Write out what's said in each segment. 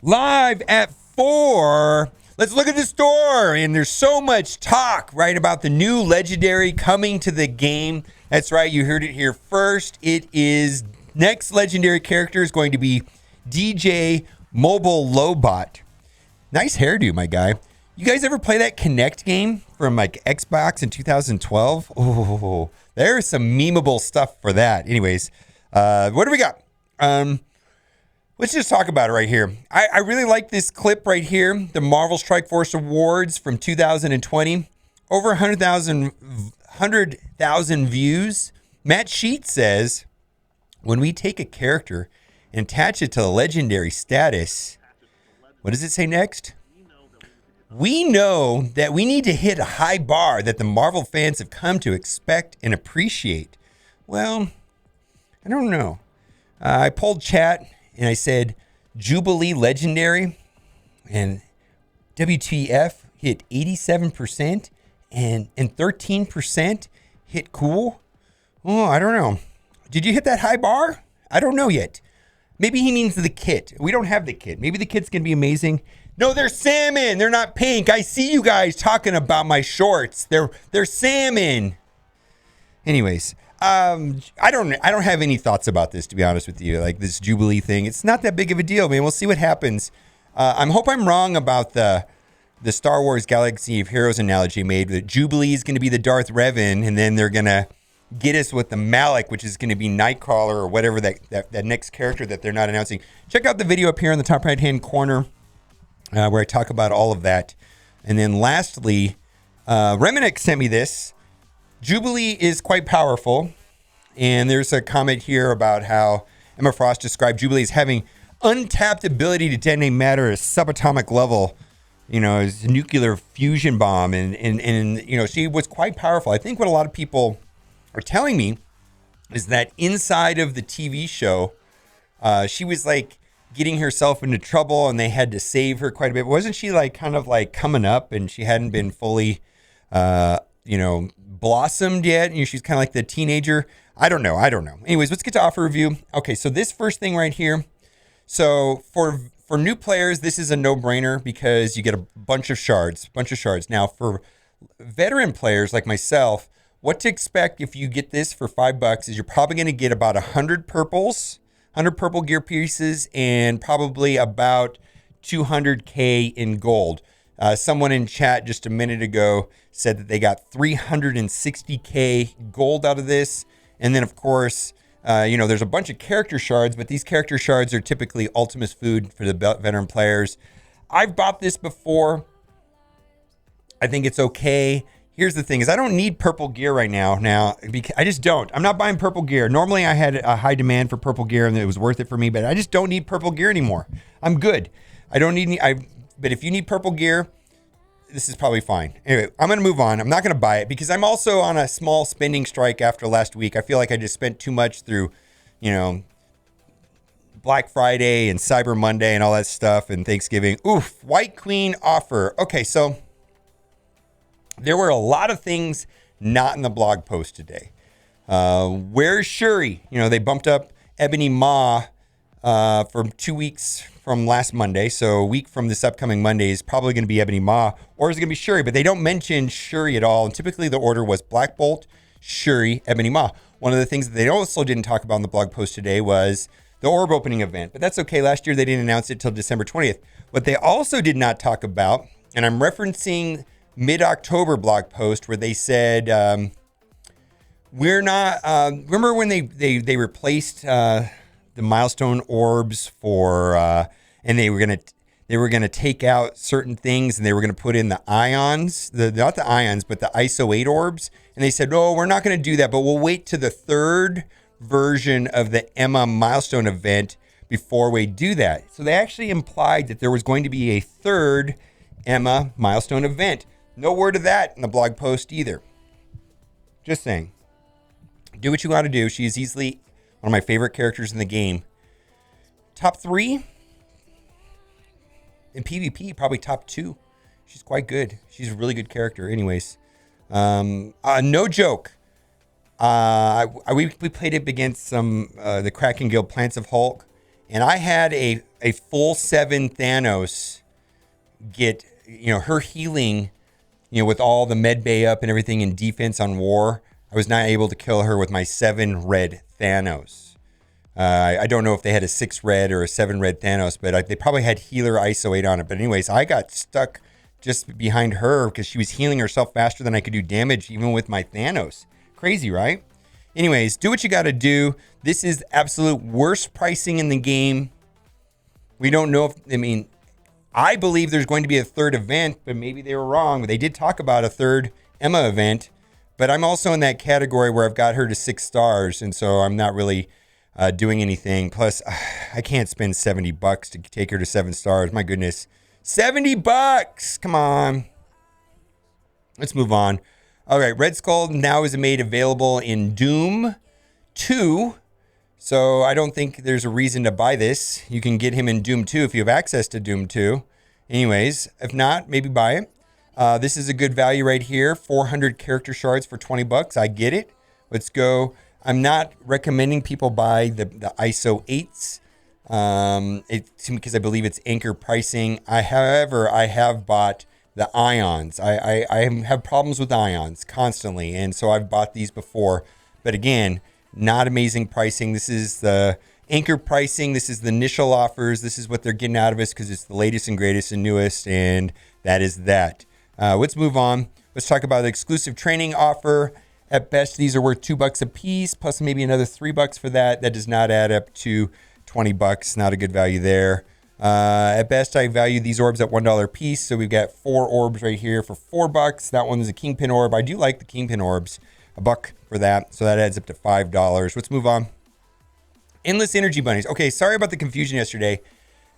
live at 4. Let's look at the store. And there's so much talk, right, about the new legendary coming to the game. That's right. You heard it here first. It is next legendary character is going to be DJ Mobile Lobot. Nice hairdo, my guy. You guys ever play that Kinect game from like Xbox in 2012? Oh, there's some memeable stuff for that. Anyways, what do we got? Let's just talk about it right here. I really like this clip right here. The Marvel Strike Force Awards from 2020. Over 100,000 views. Matt Sheet says, when we take a character and attach it to the legendary status, what does it say next? We know that we need to hit a high bar that the Marvel fans have come to expect and appreciate. Well, I don't know. I polled chat and I said Jubilee Legendary, and WTF hit 87% and 13% hit cool. Oh, I don't know. Did you hit that high bar? I don't know yet. Maybe he means the kit. We don't have the kit. Maybe the kit's going to be amazing. No, they're salmon. They're not pink. I see you guys talking about my shorts. They're salmon. Anyways, I don't have any thoughts about this, to be honest with you. Like this Jubilee thing, it's not that big of a deal, man. We'll see what happens. I hope I'm wrong about the Star Wars Galaxy of Heroes analogy made. That Jubilee is going to be the Darth Revan, and then they're going to get us with the Malik, which is going to be Nightcrawler or whatever that next character that they're not announcing. Check out the video up here in the top right-hand corner where I talk about all of that. And then lastly, Reminick sent me this. Jubilee is quite powerful. And there's a comment here about how Emma Frost described Jubilee as having untapped ability to detonate matter at a subatomic level, you know, as a nuclear fusion bomb. And you know, she was quite powerful. I think what a lot of people are telling me is that inside of the TV show, she was like getting herself into trouble and they had to save her quite a bit. Wasn't she like kind of like coming up and she hadn't been fully, blossomed yet? You know, she's kind of like the teenager. I don't know. Anyways, let's get to offer review. Okay, so this first thing right here. So for new players, this is a no-brainer because you get a bunch of shards. Now for veteran players like myself, what to expect if you get this for $5 is you're probably going to get about 100 purple gear pieces, and probably about 200K in gold. Someone in chat just a minute ago said that they got 360K gold out of this. And then, of course, there's a bunch of character shards, but these character shards are typically Ultimus food for the veteran players. I've bought this before. I think it's okay. Here's the thing is I don't need purple gear right now. I just don't. I'm not buying purple gear. Normally I had a high demand for purple gear and it was worth it for me, but I just don't need purple gear anymore. I'm good. I don't need any, but if you need purple gear, this is probably fine. Anyway, I'm going to move on. I'm not going to buy it because I'm also on a small spending strike after last week. I feel like I just spent too much through, Black Friday and Cyber Monday and all that stuff and Thanksgiving. Oof, White Queen offer. Okay, so there were a lot of things not in the blog post today. Where's Shuri? They bumped up Ebony Maw for 2 weeks from last Monday. So a week from this upcoming Monday is probably going to be Ebony Maw, or is it going to be Shuri? But they don't mention Shuri at all. And typically the order was Black Bolt, Shuri, Ebony Maw. One of the things that they also didn't talk about in the blog post today was the Orb Opening Event. But that's okay. Last year they didn't announce it till December 20th. What they also did not talk about, and I'm referencing mid-October blog post where they said, we're not, remember when they replaced the milestone orbs for, and they were going to take out certain things and they were going to put in the ions, not the ions, but the ISO 8 orbs. And they said, oh, we're not going to do that, but we'll wait to the third version of the Emma milestone event before we do that. So they actually implied that there was going to be a third Emma milestone event. No word of that in the blog post either. Just saying. Do what you want to do. She is easily one of my favorite characters in the game. Top 3 in PvP, probably top 2. She's quite good. She's a really good character. Anyways, no joke. We played it against some the Kraken Guild Plants of Hulk, and I had a a full 7 Thanos get, her healing, with all the med bay up and everything in defense on war. I was not able to kill her with my 7 red Thanos. I don't know if they had a 6 red or a 7 red Thanos, but they probably had healer ISO 8 on it. But anyways, I got stuck just behind her because she was healing herself faster than I could do damage even with my Thanos. Crazy, right? Anyways, do what you got to do. This is absolute worst pricing in the game. We don't know if, I believe there's going to be a third event, but maybe they were wrong. They did talk about a third Emma event, but I'm also in that category where I've got her to 6 stars, and so I'm not really doing anything. Plus, I can't spend $70 to take her to 7 stars. My goodness. $70! Come on. Let's move on. All right, Red Skull now is made available in Doom 2. So I don't think there's a reason to buy this. You can get him in Doom 2 if you have access to Doom 2. Anyways, if not, maybe buy it. This is a good value right here. 400 character shards for $20. I get it. Let's go. I'm not recommending people buy the ISO 8s because I believe it's anchor pricing. However, I have bought the ions. I have problems with ions constantly, and so I've bought these before. But again, not amazing pricing. This is the anchor pricing. This is the initial offers. This is what they're getting out of us because it's the latest and greatest and newest, and that is that. Let's move on. Let's talk about the exclusive training offer. At best, these are worth $2 a piece, plus maybe another $3 for that. That does not add up to $20. Not a good value there. At best, I value these orbs at $1 a piece. So we've got 4 orbs right here for $4. That one is a Kingpin orb. I do like the Kingpin orbs. $1 for that. So that adds up to $5. Let's move on. Endless energy bunnies. Okay, sorry about the confusion yesterday.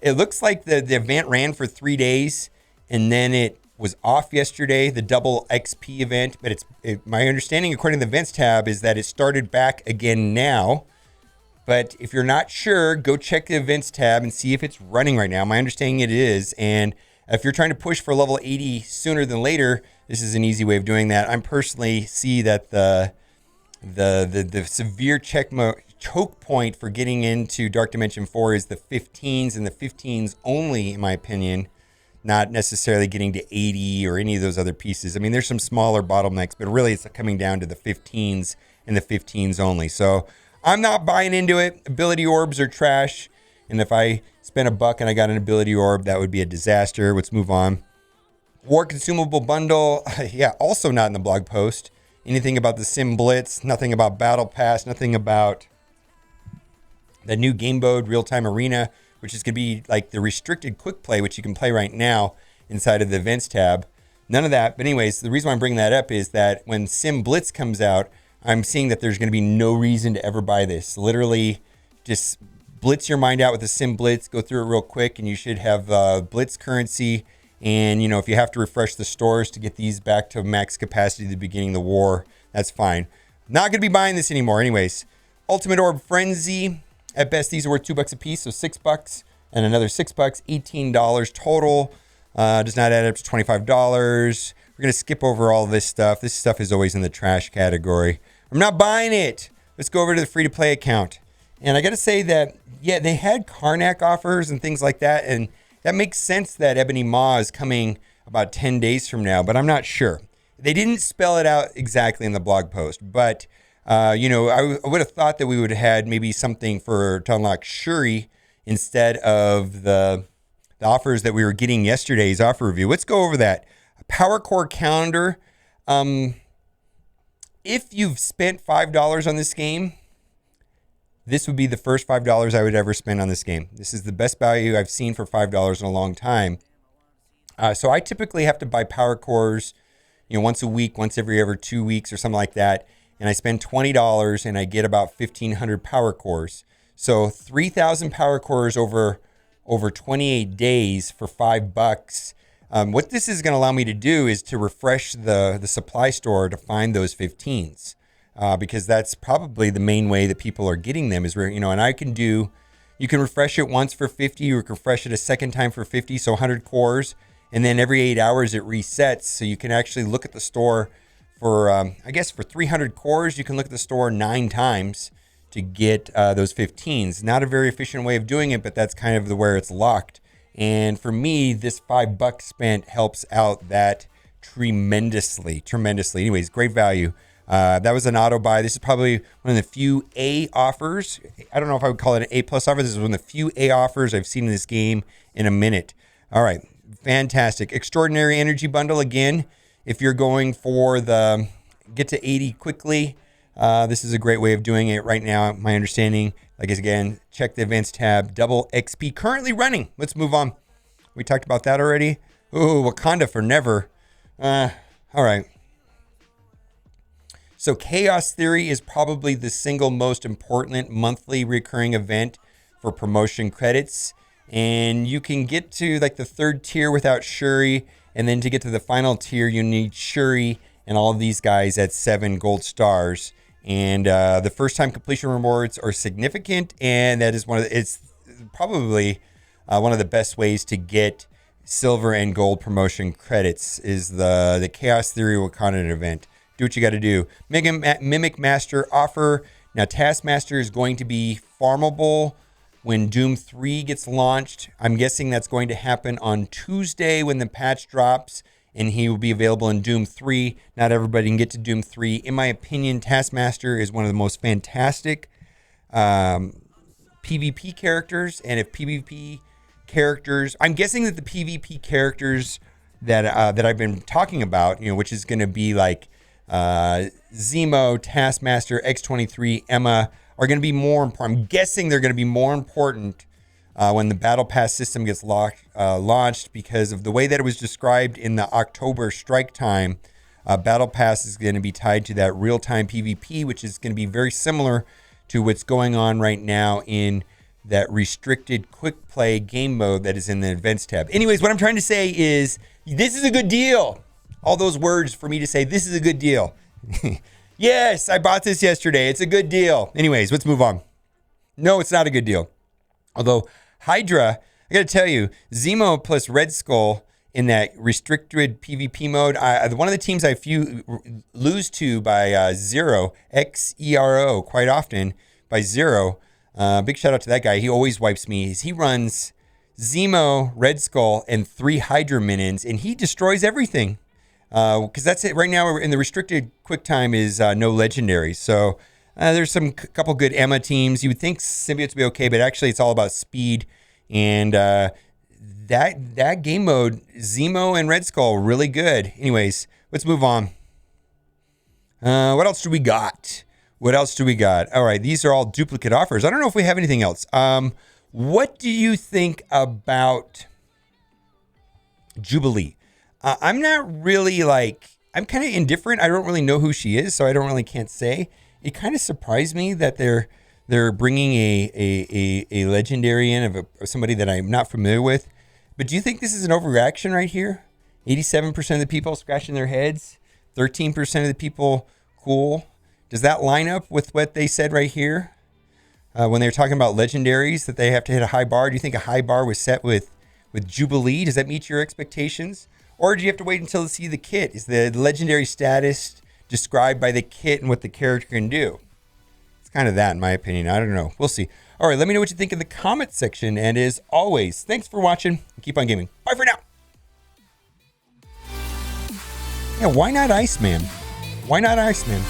It looks like the event ran for 3 days and then it was off yesterday, the double XP event. But my understanding, according to the events tab, is that it started back again now. But if you're not sure, go check the events tab and see if it's running right now. My understanding it is. And if you're trying to push for level 80 sooner than later, this is an easy way of doing that. I personally see that the severe choke point for getting into Dark Dimension 4 is the 15s, and the 15s only, in my opinion, not necessarily getting to 80 or any of those other pieces. There's some smaller bottlenecks, but really it's coming down to the 15s and the 15s only. So I'm not buying into it. Ability orbs are trash. And if I spent $1 and I got an ability orb, that would be a disaster. Let's move on. War Consumable Bundle. Yeah, also not in the blog post. Anything about the Sim Blitz. Nothing about Battle Pass. Nothing about the new game mode, Real Time Arena, which is going to be like the restricted quick play, which you can play right now inside of the events tab. None of that. But anyways, the reason why I'm bringing that up is that when Sim Blitz comes out, I'm seeing that there's going to be no reason to ever buy this. Literally, just blitz your mind out with the Sim Blitz. Go through it real quick, and you should have Blitz currency. And, if you have to refresh the stores to get these back to max capacity at the beginning of the war, that's fine. Not going to be buying this anymore. Anyways, Ultimate Orb Frenzy. At best, these are worth $2 a piece, so $6 and another $6, $18 total. Does not add up to $25. We're going to skip over all this stuff. This stuff is always in the trash category. I'm not buying it. Let's go over to the free-to-play account. And I got to say that, yeah, they had Karnak offers and things like that. And that makes sense that Ebony Maw is coming about 10 days from now, but I'm not sure. They didn't spell it out exactly in the blog post. But, I would have thought that we would have had maybe something to unlock Shuri instead of the offers that we were getting yesterday's offer review. Let's go over that. Power Core Calendar. If you've spent $5 on this game, this would be the first $5 I would ever spend on this game. This is the best value I've seen for $5 in a long time. So I typically have to buy power cores, once a week, once every 2 weeks or something like that. And I spend $20 and I get about 1,500 power cores. So 3,000 power cores over 28 days for $5. What this is going to allow me to do is to refresh the supply store to find those 15s. Because that's probably the main way that people are getting them is where, and you can refresh it once for 50, or you can refresh it a second time for 50, so 100 cores, and then every 8 hours it resets. So you can actually look at the store for 300 cores, you can look at the store 9 times to get those 15s. Not a very efficient way of doing it, but that's kind of where it's locked. And for me, this $5 spent helps out that tremendously. Anyways, great value. That was an auto buy. This is probably one of the few A offers. I don't know if I would call it an A plus offer. This is one of the few A offers I've seen in this game in a minute. All right, fantastic. Extraordinary Energy Bundle again. If you're going for the get to 80 quickly, this is a great way of doing it right now. My understanding, like again, check the events tab, double XP currently running. Let's move on. We talked about that already. Ooh, Wakanda for never. All right. So Chaos Theory is probably the single most important monthly recurring event for promotion credits. And you can get to like the third tier without Shuri. And then to get to the final tier, you need Shuri and all of these guys at 7 gold stars. And the first time completion rewards are significant. And that is it's probably one of the best ways to get silver and gold promotion credits is the Chaos Theory Wakanda event. Do what you got to do. Mimic Master offer. Now, Taskmaster is going to be farmable when Doom 3 gets launched. I'm guessing that's going to happen on Tuesday when the patch drops, and he will be available in Doom 3. Not everybody can get to Doom 3. In my opinion, Taskmaster is one of the most fantastic PvP characters, and if PvP characters, I'm guessing that the PvP characters that I've been talking about, which is going to be like Zemo, Taskmaster, X-23, Emma, are going to be more important. I'm guessing they're going to be more important when the Battle Pass system gets launched because of the way that it was described in the October strike time. Battle Pass is going to be tied to that real-time PvP, which is going to be very similar to what's going on right now in that restricted quick play game mode that is in the events tab. Anyways, what I'm trying to say is this is a good deal. All those words for me to say this is a good deal. Yes, I bought this yesterday. It's a good deal. Anyways, let's move on. No, it's not a good deal. Although Hydra, I got to tell you, Zemo plus Red Skull in that restricted PvP mode, one of the teams I lose to by Zero, Xero, quite often by Zero. Big shout out to that guy. He always wipes me. He runs Zemo, Red Skull, and 3 Hydra minions, and he destroys everything. Because that's it right now in the restricted quick time is no legendaries. So there's some couple good Emma teams. You would think symbiotes would be okay, but actually it's all about speed. And that game mode, Zemo and Red Skull, really good. Anyways, let's move on. What else do we got? All right, these are all duplicate offers. I don't know if we have anything else. What do you think about Jubilee? I'm not really I'm kind of indifferent. I don't really know who she is, so I can't say. It kind of surprised me that they're bringing a legendary in of somebody that I'm not familiar with. But do you think this is an overreaction right here? 87% of the people scratching their heads, 13% of the people cool. Does that line up with what they said right here when they were talking about legendaries that they have to hit a high bar? Do you think a high bar was set with Jubilee? Does that meet your expectations? Or do you have to wait until to see the kit? Is the legendary status described by the kit and what the character can do? It's kind of that, in my opinion. I don't know. We'll see. All right, let me know what you think in the comment section. And as always, thanks for watching. Keep on gaming. Bye for now. Yeah, why not Iceman? Why not Iceman?